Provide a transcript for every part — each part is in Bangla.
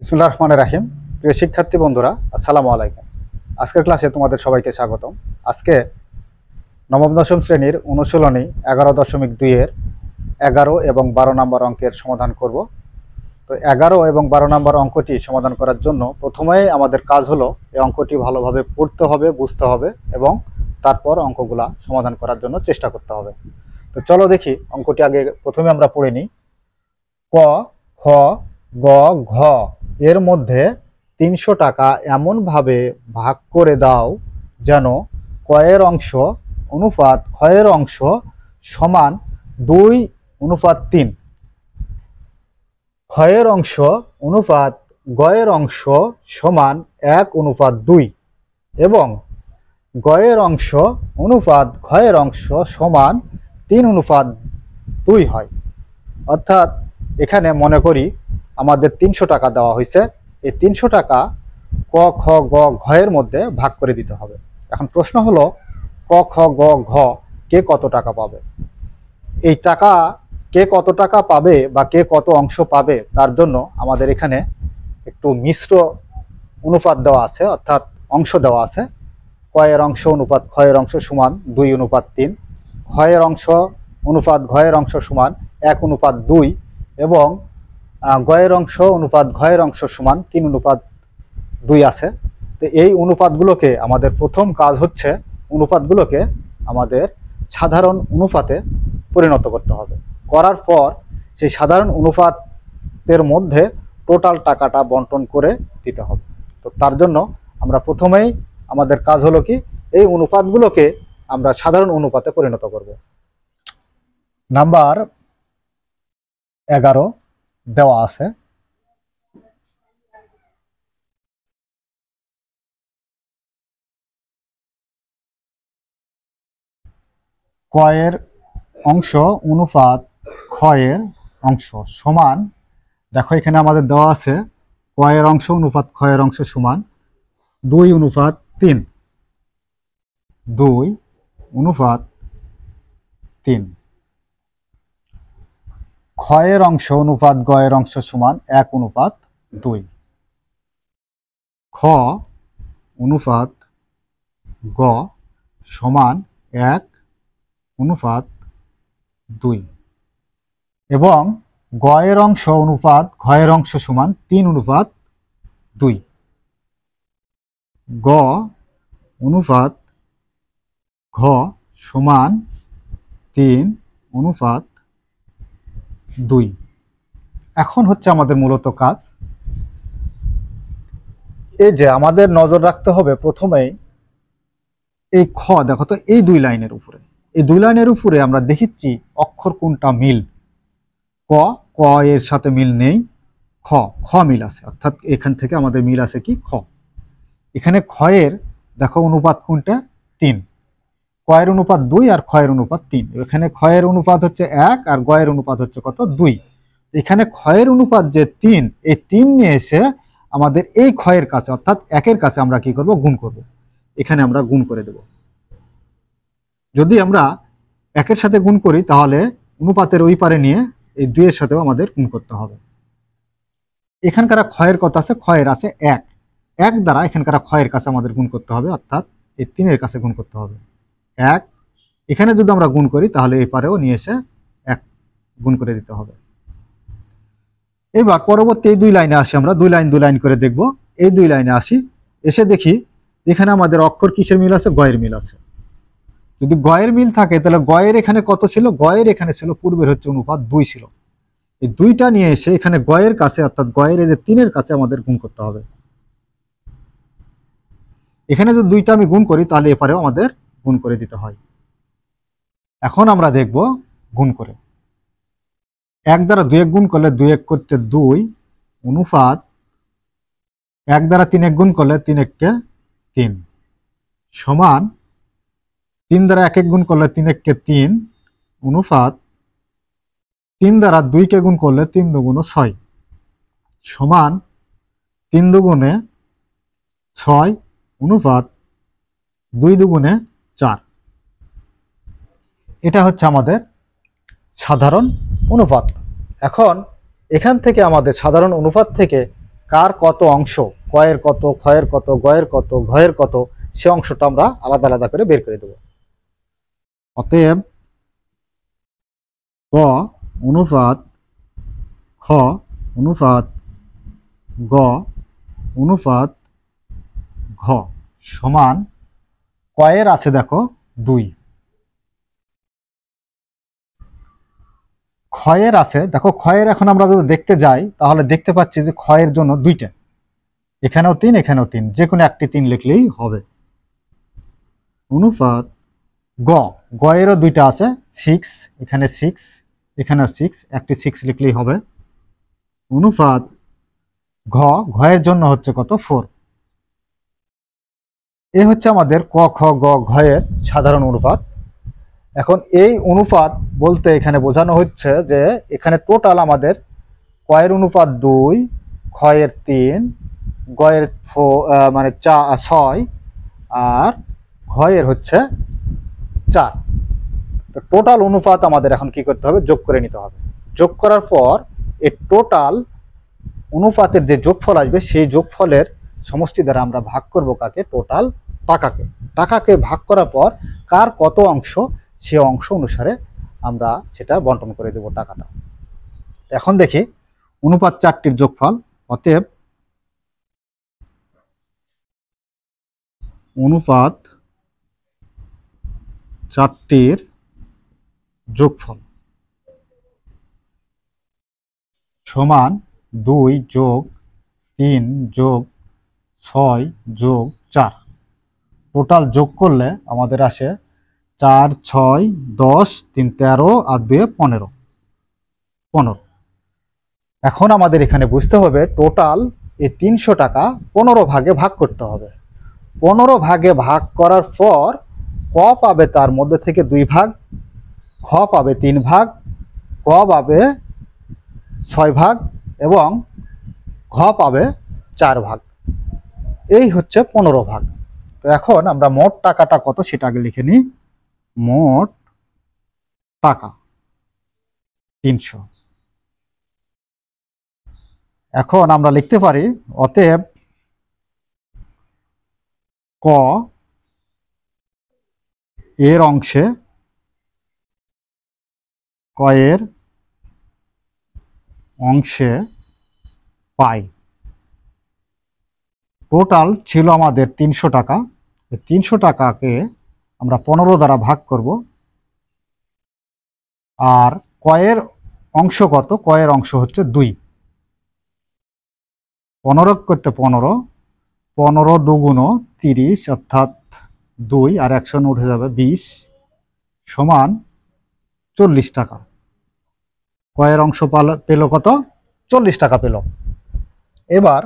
বিসমিল্লাহির রহমানির রহিম। প্রিয় শিক্ষার্থী বন্ধুরা, আসসালামু আলাইকুম। আজকের ক্লাসে তোমাদের সবাইকে স্বাগতম। আজকে নবম দশম শ্রেণীর অনুশীলনী 11.2 এর 11 এবং 12 নম্বর অঙ্কের সমাধান করব। তো 11 এবং 12 নম্বর অঙ্কটি সমাধান করার জন্য প্রথমেই আমাদের কাজ হলো এই অঙ্কটি ভালোভাবে পড়তে হবে, বুঝতে হবে এবং তারপর অঙ্কগুলা সমাধান করার জন্য চেষ্টা করতে হবে। তো চলো দেখি অঙ্কটি আগে প্রথমে আমরা পড়ে নিই। ক, খ, গ, ঘ এর মধ্যে 300 টাকা এমনভাবে ভাগ করে দাও যেন কয়ের অংশ অনুপাত ক্ষয়ের অংশ সমান 2:3, ক্ষয়ের অংশ অনুপাত গয়ের অংশ সমান 1:2 এবং গয়ের অংশ অনুপাত ক্ষয়ের অংশ সমান 3:2 হয়। অর্থাৎ এখানে মনে করি আমাদের 300 টাকা দেওয়া হয়েছে। এই 300 টাকা ক, খ, গ, ঘ এর মধ্যে ভাগ করে দিতে হবে। এখন প্রশ্ন হলো ক, খ, গ, ঘ কে কত টাকা পাবে। এই টাকা কে কত টাকা পাবে বা কে কত অংশ পাবে তার জন্য আমাদের এখানে একটু মিশ্র অনুপাত দেওয়া আছে, অর্থাৎ অংশ দেওয়া আছে। কয়ের অংশ অনুপাত ক্ষয়ের অংশ সমান 2:3, ক্ষয়ের অংশ অনুপাত ঘয়ের অংশ সমান 1:2 এবং গয়ের অংশ অনুপাত ঘয়ের অংশ সমান 3:2 আছে। তো এই অনুপাতগুলোকে আমাদের প্রথম কাজ হচ্ছে অনুপাতগুলোকে আমাদের সাধারণ অনুপাতে পরিণত করতে হবে। করার পর সেই সাধারণ অনুপাতের মধ্যে টোটাল টাকাটা বন্টন করে দিতে হবে। তো তার জন্য আমরা প্রথমেই আমাদের কাজ হলো কি, এই অনুপাতগুলোকে আমরা সাধারণ অনুপাতে পরিণত করব। নাম্বার 11 দেওয়া আছে। কয়ের অংশ অনুপাত ক্ষয়ের অংশ সমান, দেখো এখানে আমাদের দেওয়া আছে কয়ের অংশ অনুপাত ক্ষয়ের অংশ সমান 2:3, 2:3। ক্ষয়ের অংশ অনুপাত গয়ের অংশ সমান 1:2। খ অনুপাত গ সমান 1:2 এবং গয়ের অংশ অনুপাত ঘয়ের অংশ সমান 3:2। গ অনুপাত ঘ সমান 3:2। এখন হচ্ছে আমাদের মূলত কাজ, এই যে আমাদের নজর রাখতে হবে প্রথমেই এই খ, দেখো তো এই দুই লাইনের উপরে, এই দুই লাইনের উপরে আমরা দেখিচ্ছি অক্ষর কোনটা মিল। ক, ক এর সাথে মিল নেই, খ, খ মিল আছে, অর্থাৎ এখান থেকে আমাদের মিল আছে কি খ। এখানে ক্ষয়ের দেখো অনুপাত কোনটা 3, কয়ের অনুপাত 2 আর ক্ষয়ের অনুপাত 3। এখানে ক্ষয়ের অনুপাত হচ্ছে 1 আর গয়ের অনুপাত হচ্ছে কত 2। এখানে ক্ষয়ের অনুপাত যে 3, এই 3 নিয়ে এসে আমাদের এই ক্ষয়ের কাছে অর্থাৎ 1-এর কাছে আমরা কি করব, গুণ করব। এখানে আমরা গুণ করে দেব। যদি আমরা 1-এর সাথে গুণ করি তাহলে অনুপাতের ওই পারে নিয়ে এই 2-এর সাথেও আমাদের গুণ করতে হবে। এখানকার ক্ষয়ের কত আছে, ক্ষয়ের আছে 1, 1 দ্বারা এখানকার ক্ষয়ের কাছে আমাদের গুণ করতে হবে, অর্থাৎ এই 3-এর কাছে গুণ করতে হবে 1। এখানে যদি আমরা গুণ করি তাহলে এই পারেও নিয়ে এসে 1 গুণ করে দিতে হবে। এবার পরবর্তী এই দুই লাইনে আসি, আমরা দুই লাইন করে দেখব। এই দুই লাইনে আসি, এসে দেখি এখানে আমাদের অক্ষর কিসের মিল আছে, গয়ের মিল আছে। যদি গয়ের মিল থাকে তাহলে গয়ের এখানে কত ছিল, গয়ের এখানে ছিল পূর্বের হচ্ছে অনুপাত 2 ছিল। এই 2টা নিয়ে এসে এখানে গয়ের কাছে অর্থাৎ গয়ের এই যে 3-এর কাছে আমাদের গুণ করতে হবে। এখানে যদি 2টা আমি গুণ করি তাহলে এপারেও আমাদের গুণ করে দিতে হয়। এখন আমরা দেখব গুণ করে। 1 দ্বারা 2 গুণ করলে 2 করতে 2 অনুপাত 1 দ্বারা 3 গুণ করলে 3 3 সমান 3 দ্বারা 1 গুণ করলে 3 3 অনুপাত 3 দ্বারা 2 গুণ করলে 3 2 6 সমান 3 2 6 অনুপাত 2 2 4। এটা হচ্ছে আমাদের সাধারণ অনুপাত। এখন এখান থেকে আমাদের সাধারণ অনুপাত থেকে কার কত অংশ, কয়ের কত, ক্ষয়ের কত, গয়ের কত, ঘয়ের কত, সে অংশটা আমরা আলাদা আলাদা করে বের করে দেব। অতএব ক অনুপাত খ অনুপাত গ অনুপাত ঘ সমান কয়ের আছে দেখো 2, ক্ষয়ের আছে দেখো, ক্ষয়ের এখন আমরা যদি দেখতে যাই তাহলে দেখতে পাচ্ছি যে ক্ষয়ের জন্য 2টা, এখানেও 3 এখানেও 3, যে কোনো একটি 3 লিখলেই হবে। অনুপাত গ, গয়েরও 2টা আছে, 6 এখানে 6 এখানেও 6, একটি 6 লিখলেই হবে। অনুপাত ঘ, ঘয়ের জন্য হচ্ছে কত 4। এ হচ্ছে আমাদের ক খ গ ঘয়ের সাধারণ অনুপাত। এখন এই অনুপাত বলতে এখানে বোঝানো হচ্ছে যে এখানে টোটাল আমাদের কয়ের অনুপাত 2, ক্ষয়ের 3, গয়ের মানে 6 আর ঘয়ের হচ্ছে 4। তো টোটাল অনুপাত আমাদের এখন কি করতে হবে, যোগ করে নিতে হবে। যোগ করার পর এই টোটাল অনুপাতের যে যোগফল আসবে সেই যোগফলের সমষ্টি দ্বারা আমরা ভাগ করব কাকে, টোটাল টাকাকে। টাকাকে ভাগ করার পর কার কত অংশ সে অংশ অনুসারে আমরা সেটা বন্টন করে দেব টাকাটা। এখন দেখি অনুপাত 4টির যোগফল। অতএব অনুপাত 4টির যোগফল সমান 2 যোগ 3 যোগ 6 যোগ 4। টোটাল যোগ করলে আমাদের আসে 4, 6, 10, 3, 13 আর 2, 15। এখন আমাদের এখানে বুঝতে হবে টোটাল এই 300 টাকা 15 ভাগে ভাগ করতে হবে। 15 ভাগে ভাগ করার পর ক পাবে তার মধ্যে থেকে 2 ভাগ, খ পাবে 3 ভাগ, ক পাবে 6 ভাগ এবং ঘ পাবে 4 ভাগ। এই হচ্ছে 15 ভাগ। তো এখন আমরা মোট টাকাটা কত সেটা আগে লিখে নিই। মোট টাকা 300। এখন আমরা লিখতে পারি অতএব ক এর অংশে, কয়ের অংশে পাই। টোটাল ছিল আমাদের 300 টাকা। 300 টাকাকে আমরা 15 দ্বারা ভাগ করব। আর কয়ের অংশ কত, কয়ের অংশ হচ্ছে 2। 15 করতে 15, 15 দুগুণ 30 অর্থাৎ 2 আর 100 উঠে যাবে 20 সমান 40 টাকা। কয়ের অংশ পেল কত, 40 টাকা পেল। এবার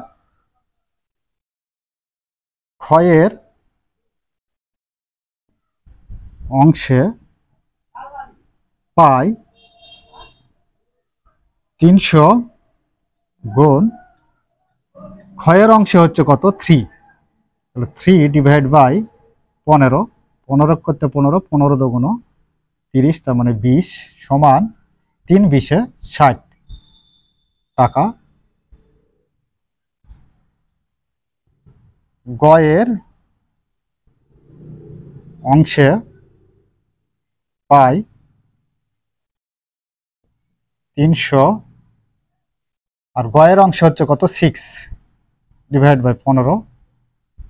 ক্ষয়ের অংশে পাই 300 গুণ ক্ষয়ের অংশে হচ্ছে কত 3, তাহলে 3 ডিভাইড বাই 15, 15 করতে 15, 15 দুগুণ 30 তার মানে 20 সমান 3 20 60 টাকা। গয়ের অংশে পাই 300 আর গয়ের অংশ হচ্ছে কত 6 ডিভাইড বাই 15,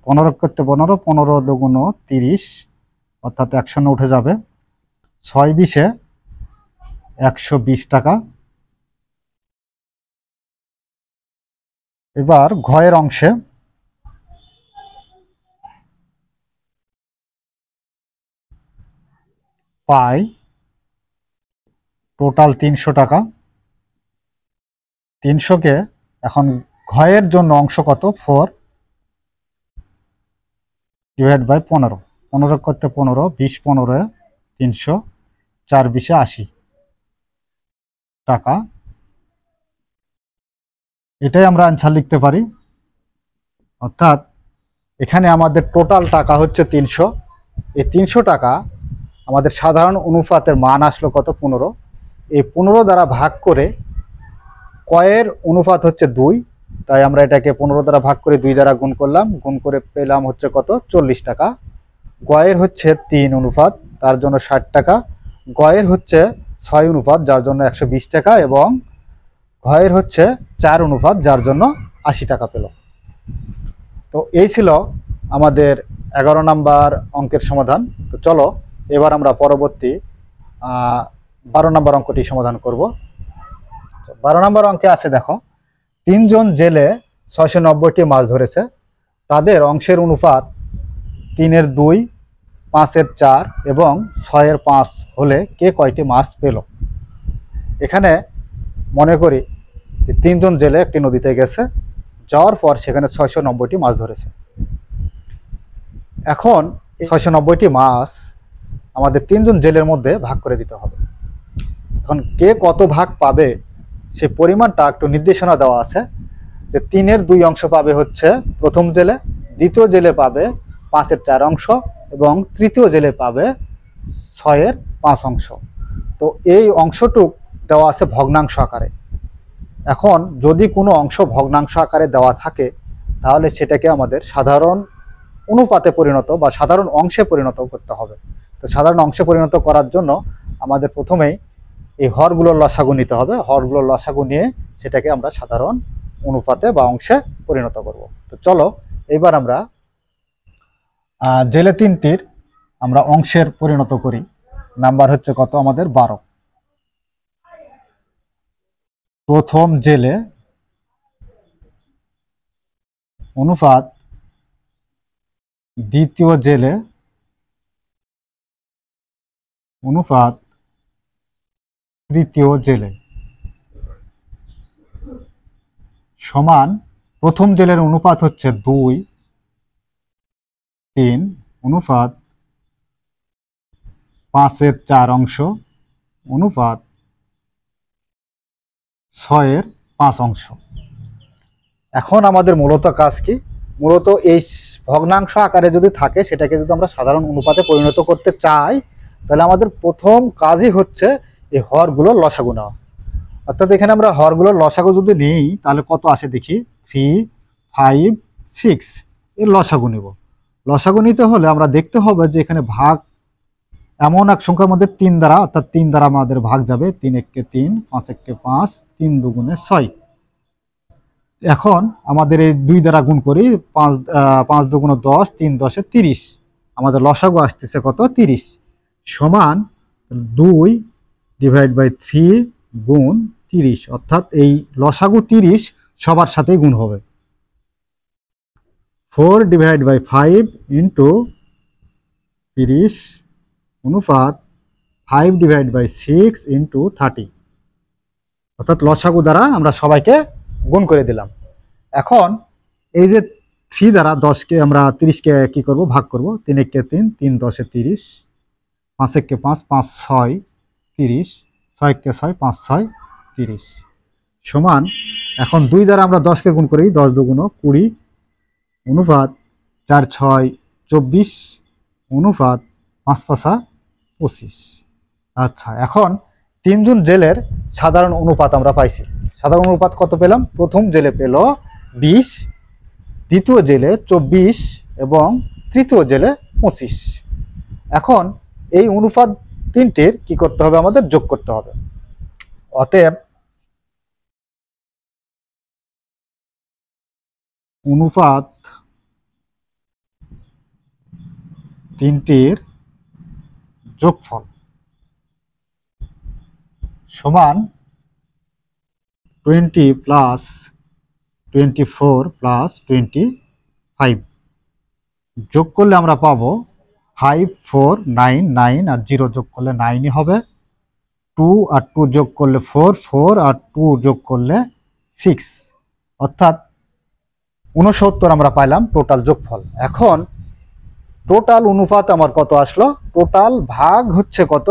15 করতে 15, 15 দুগুণ 30 অর্থাৎ 100 উঠে যাবে 6 20 120 টাকা। এবার ঘয়ের অংশে পাই টোটাল 300 টাকা। 300কে এখন ঘয়ের জন্য অংশ কত 4 ডিভাইড বাই 15, 15 করতে 15, 20 15 300, 4 20 80 টাকা। এটাই আমরা আনসার লিখতে পারি। অর্থাৎ এখানে আমাদের টোটাল টাকা হচ্ছে 300। এই 300 টাকা আমাদের সাধারণ অনুপাতের মান আসলো কত 15। এই 15 দ্বারা ভাগ করে কয়ের অনুপাত হচ্ছে 2, তাই আমরা এটাকে 15 দ্বারা ভাগ করে 2 দ্বারা গুণ করলাম, গুণ করে পেলাম হচ্ছে কত 40 টাকা। গয়ের হচ্ছে 3 অনুপাত, তার জন্য 60 টাকা। গয়ের হচ্ছে 6 অনুপাত, যার জন্য 120 টাকা, এবং ঘয়ের হচ্ছে 4 অনুপাত, যার জন্য 80 টাকা পেল। তো এই ছিল আমাদের 11 নাম্বার অঙ্কের সমাধান। তো চলো এবার আমরা পরবর্তী 12 নাম্বার অঙ্কটি সমাধান করব। 12 নাম্বার অঙ্কে আছে দেখো, 3 জন জেলে 690টি মাছ ধরেছে, তাদের অংশের অনুপাত 3-এর 2, 5-এর 4 এবং 6-এর 5 হলে কে কয়টি মাছ পেল? এখানে মনে করি 3 জন জেলে একটি নদীতে গেছে, যাওয়ার পর সেখানে 690টি মাছ ধরেছে। এখন 690টি মাছ আমাদের 3 জন জেলের মধ্যে ভাগ করে দিতে হবে। এখন কে কত ভাগ পাবে সে পরিমাণটা একটু নির্দেশনা দেওয়া আছে, যে 3-এর 2 অংশ পাবে হচ্ছে প্রথম জেলে, দ্বিতীয় জেলে পাবে 5-এর 4 অংশ এবং তৃতীয় জেলে পাবে 6-এর 5 অংশ। তো এই অংশটুক দেওয়া আছে ভগ্নাংশ আকারে। এখন যদি কোনো অংশ ভগ্নাংশ আকারে দেওয়া থাকে তাহলে সেটাকে আমাদের সাধারণ অনুপাতে পরিণত বা সাধারণ অংশে পরিণত করতে হবে। তো সাধারণ অংশে পরিণত করার জন্য আমাদের প্রথমেই এই হরগুলোর লসাগু নিতে হবে। হরগুলোর লসাগু নিয়ে সেটাকে আমরা সাধারণ অনুপাতে বা অংশে পরিণত করব। তো চলো এবার আমরা জেলে 3টির আমরা অংশের পরিণত করি। নাম্বার হচ্ছে কত আমাদের 12। প্রথম জেলে অনুপাত দ্বিতীয় জেলে অনুপাত তৃতীয় জেলে সমান, প্রথম জেলের অনুপাত হচ্ছে 2-3 অনুপাত 5-এর 4 অংশ অনুপাত 6-এর 5 অংশ। এখন আমাদের মূলত কাজ কি? মূলত এই ভগ্নাংশ আকারে যদি থাকে সেটাকে যদি আমরা সাধারণ অনুপাতে পরিণত করতে চাই তাহলে আমাদের প্রথম কাজই হচ্ছে এই হরগুলোর লসাগু নেওয়া। অর্থাৎ এখানে আমরা হরগুলোর লসাগু যদি নিই তাহলে কত আসে দেখি, 3, 5, 6 এর লসাগু নিব। লসাগু নিতে হলে আমরা দেখতে হবে যে এখানে ভাগ এমন এক সংখ্যার মধ্যে 3 দ্বারা, অর্থাৎ 3 দ্বারা আমাদের ভাগ যাবে, 3-1-কে 3, 5-1-কে 5, 3-2-গুণে 6। এখন আমাদের এই 2 দ্বারা গুণ করি, 5-2-গুণে 10, 3-10-এ 30, আমাদের লসাগু আসতেছে কত 30, সমান 2/3 গুণ 30, অর্থাৎ এই লসাগু 30 সবার সাথেই গুণ হবে। 4/5 ইন্টু 30 অনুপাত 5/6 ইন্টু 30, অর্থাৎ লসাগু দ্বারা আমরা সবাইকে গুণ করে দিলাম। এখন এই যে 3 দ্বারা 10কে আমরা 30কে কি করব, ভাগ করব। 3-1-কে 3, 3-10-এ 30, 5-1-কে 5, 5-6 30, 6-1-কে 6, 5-6 30 সমান, এখন 2 দ্বারা আমরা 10কে গুণ করি, 10-2-গুণ 20 অনুপাত 4-6 24 অনুপাত 5-5 25। আচ্ছা, এখন 3 জন জেলের সাধারণ অনুপাত আমরা পাইছি। সাধারণ অনুপাত কত পেলাম? প্রথম জেলে পেল 20, দ্বিতীয় জেলে 24 এবং তৃতীয় জেলে 25। এখন এই অনুপাত 3টির কি করতে হবে, আমাদের যোগ করতে হবে। অতএব অনুপাত 3টির যোগফল সমান 20 প্লাস 24 প্লাস 25। যোগ করলে আমরা পাবো 5, 4, 9, 9 আর 0 যোগ করলে 9ই হবে। 2 আর 2 যোগ করলে 4, 4 আর 2 যোগ করলে 6, অর্থাৎ 69 আমরা পাইলাম টোটাল যোগফল। এখন টোটাল অনুপাত আমার কত আসলো, টোটাল ভাগ হচ্ছে কত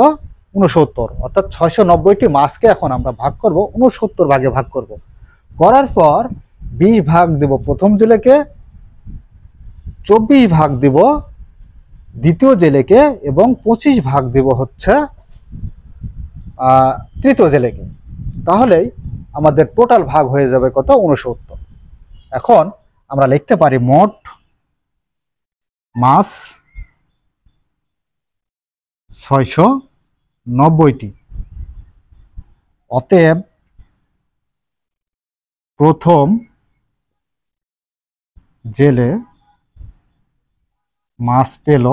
69, অর্থাৎ 690টি মাছকে এখন আমরা ভাগ করব 69 ভাগে ভাগ করব। করার পর 20 ভাগ দেব প্রথম জেলেকে, 24 ভাগ দেব দ্বিতীয় জেলেকে এবং 25 ভাগ দেব হচ্ছে তৃতীয় জেলেকে। তাহলেই আমাদের টোটাল ভাগ হয়ে যাবে কত 69। এখন আমরা লিখতে পারি মোট মাছ 690টি। অতএব প্রথম জেলে মাছ পেল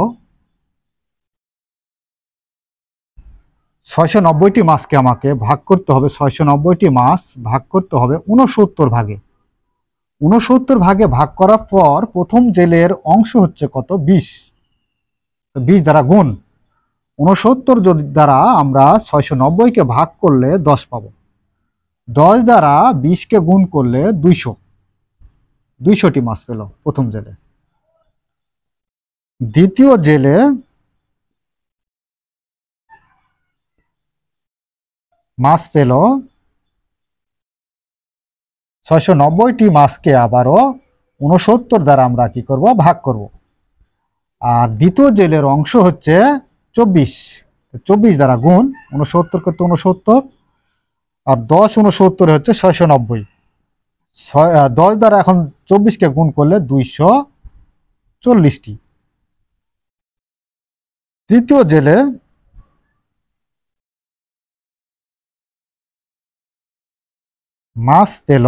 690টি মাছকে আমাকে ভাগ করতে হবে, 690টি মাছ ভাগ করতে হবে 69 ভাগে। 69 ভাগে ভাগ করার পর প্রথম জেলের অংশ হচ্ছে কত? 20। 20 দ্বারা গুণ 69 যদি দ্বারা আমরা 690কে ভাগ করলে 10 পাবো। 10 দ্বারা 20কে গুণ করলে 200টি মাছ পেল প্রথম জেলে। দ্বিতীয় জেলে মাছ পেল 690টি মাছকে আবারও 69 দ্বারা আমরা কি করব? ভাগ করব। আর দ্বিতীয় জেলের অংশ হচ্ছে 24। 24 দ্বারা গুণ 69 করতে 69, আর 10 69 হচ্ছে 690। 10 দ্বারা এখন 24কে গুণ করলে 240টি। তৃতীয় জেলে মাছ পেল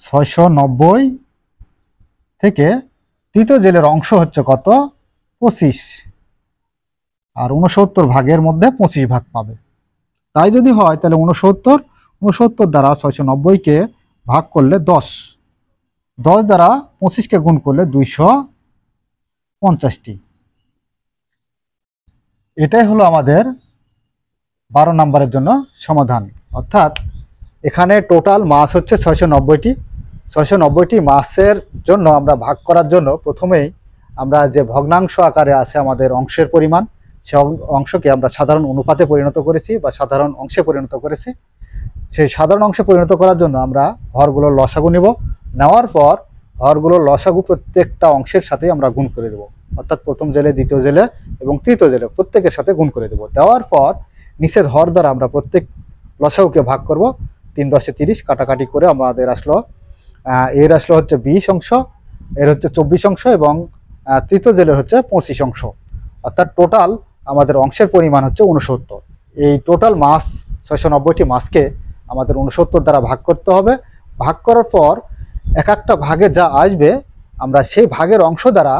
690 থেকে তৃতীয় জেলের অংশ হচ্ছে কত? 25, আর 69 ভাগের মধ্যে 25 ভাগ পাবে। তাই যদি হয় তাহলে 69 দ্বারা 690কে ভাগ করলে 10, 10 দ্বারা 25কে গুণ করলে 250টি। এটাই হলো আমাদের 12 নম্বরের জন্য সমাধান। অর্থাৎ এখানে টোটাল মাছ হচ্ছে 690টি। 690টি মাছের জন্য আমরা ভাগ করার জন্য প্রথমেই আমরা যে ভগ্নাংশ আকারে আছে আমাদের অংশের পরিমাণ, সে অংশকে আমরা সাধারণ অনুপাতে পরিণত করেছি বা সাধারণ অংশে পরিণত করেছি। সেই সাধারণ অংশে পরিণত করার জন্য আমরা হরগুলোর লসাগু নেব। নেওয়ার পর হরগুলোর লসাগু প্রত্যেকটা অংশের সাথে আমরা গুণ করে দেব। অর্থাৎ প্রথম জেলে, দ্বিতীয় জেলে এবং তৃতীয় জেলে প্রত্যেকের সাথে গুণ করে দেব। দেওয়ার পর নিচের হর দ্বারা আমরা প্রত্যেক লসাগুকে ভাগ করব। 3 10 30 কাটাকাটি করে আমাদের আসলো এর আসলো হচ্ছে 20 অংশ, এর হচ্ছে 24 অংশ এবং তৃতীয় জেলের হচ্ছে 25 অংশ। অর্থাৎ টোটাল আমাদের অংশের পরিমাণ হচ্ছে 69। এই টোটাল মাছ 690টি মাছকে আমাদের 69 দ্বারা ভাগ করতে হবে। ভাগ করার পর এক একটা ভাগে যা আসবে আমরা সেই ভাগের অংশ দ্বারা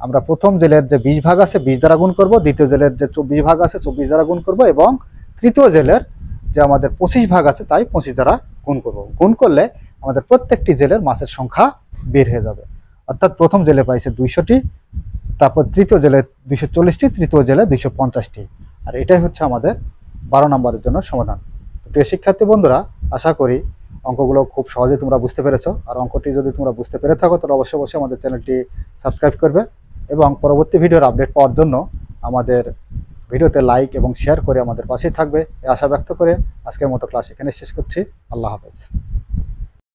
আমরা প্রথম জেলের যে 20 ভাগ আছে 20 দ্বারা গুণ করব, দ্বিতীয় জেলের যে 24 ভাগ আছে 24 দ্বারা গুণ করব এবং তৃতীয় জেলের যে আমাদের 25 ভাগ আছে তাই 25 দ্বারা গুণ করব। গুণ করলে আমাদের প্রত্যেকটি জেলের মাছের সংখ্যা বের হয়ে যাবে। অর্থাৎ প্রথম জেলে পাইছে 200টি, তারপর তৃতীয় জেলে 240টি, তৃতীয় জেলে 250টি। আর এটাই হচ্ছে আমাদের 12 নম্বরের জন্য সমাধান। প্রিয় শিক্ষার্থী বন্ধুরা, আশা করি অঙ্কগুলো খুব সহজে তোমরা বুঝতে পেরেছো। আর অঙ্কটি যদি তোমরা বুঝতে পেরে থাকো তাহলে অবশ্যই আমাদের চ্যানেলটি সাবস্ক্রাইব করবে এবং পরবর্তী ভিডিওর আপডেট পাওয়ার জন্য আমাদের ভিডিওতে লাইক এবং শেয়ার করে আমাদের পাশেই থাকবে এই আশা ব্যক্ত করে আজকের মতো ক্লাস এখানে শেষ করছি। আল্লাহ হাফেজ।